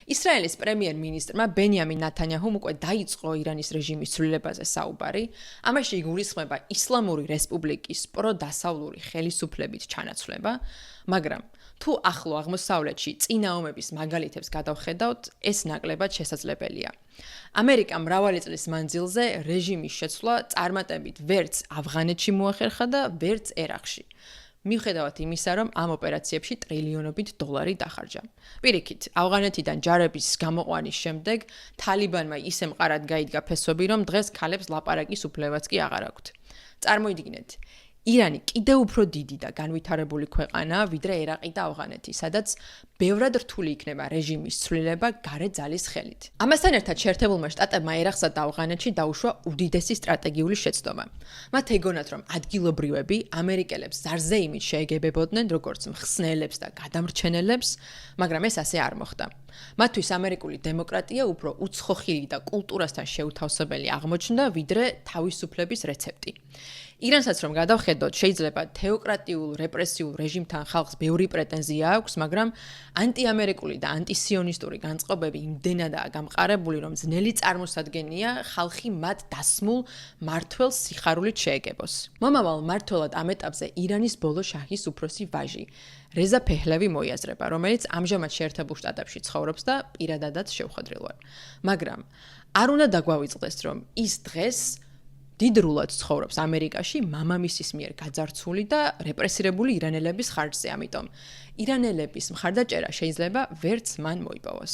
ისრაელის პრემიერ-მინისტრმა ბენიამინ ნათანიაჰუმ უკვე დაიწყო ირანის რეჟიმის ცვლილებაზე საუბარი, ამაში იგულისხმება ისლამური რესპუბლიკის პროდასავლური ხელისუფლებით ჩანაცვლება, მაგრამ თუ ახლო აღმოსავლეთში წინა ომების მაგალითებს გადავხედავთ, ეს ნაკლებად შესაძლებელია. ამერიკამ მრავალი წლის მანძილზე რეჟიმის შეცვლა წარმატებით ვერც ავღანეთში მოახერხა და ვერც ერაყში. მიუხედავად იმისა, რომ ამ ოპერაციებში ტრილიონობით დოლარი დახარჯა. პირიქით, ავღანეთიდან ჯარების გამოყვანის შემდეგ თალიბანმა ისე მყარად გაიდგა ფესვები, რომ დღეს ქალებს ლაპარაკის უფლებაც კი აღარ აქვთ. წარმოიდგინეთ, ირანი კიდევ უფრო დიდი და განვითარებული ქვეყანაა, ვიდრე ერაყი და ავღანეთი, სადაც ბევრად რთული იქნება რეჟიმის ცვლილება გარე ძალის ხელით. ამასთან ერთად შეერთებულმა შტატებმა ერაყსა და ავღანეთში დაუშვა უდიდესი სტრატეგიული შეცდომა. მათ ეგონათ, რომ ადგილობრივები ამერიკელებს ზარზე იმით შეეგებებოდნენ, როგორც მხსნელებს და გადამრჩენელებს, მაგრამ ეს ასე არ მოხდა. მათთვის ამერიკული დემოკრატია უფრო უცხოხილი და კულტურასთან შეუთავსებელი აღმოჩნდა, ვიდრე თავისუფლების რეცეპტი. ირანსაც რომ გადავხედოთ, შეიძლება თეოკრატიულ რეპრესიულ რეჟიმთან ხალხს ბევრი პრეტენზია აქვს, მაგრამ ანტიამერიკული და ანტისიონისტური განწყობები იმდენადაა გამყარებული, რომ ძნელი წარმოსადგენია ხალხი მათ დასმულ მმართველ სიხარულით შეეგებოს. მომავალ მმართველად ამ ეტაპზე ირანის ბოლო შაჰის უფროსი ვაჟი რეზა ფეჰლევი მოიაზრება, რომელიც ამჟამად შეერთებულ შტატებში ცხოვრობს და პირადადაც შევხვედრილ ვარ. მაგრამ არ უნდა დაგვავიწყდეს, რომ ის დღეს დიდრულად ცხოვრობს ამერიკაში მამამისის მიერ გაძარცული და რეპრესირებული ირანელების ხარჯზე, ამიტომ ირანელების მხარდაჭერა შეიძლება ვერც მან მოიპოვოს.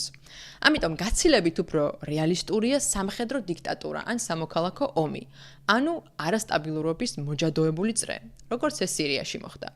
ამიტომ გაცილებით უფრო რეალისტურია სამხედრო დიქტატურა ან სამოქალაქო ომი, ანუ არასტაბილურობის მოჯადოებული წრე, როგორც ეს სირიაში მოხდა.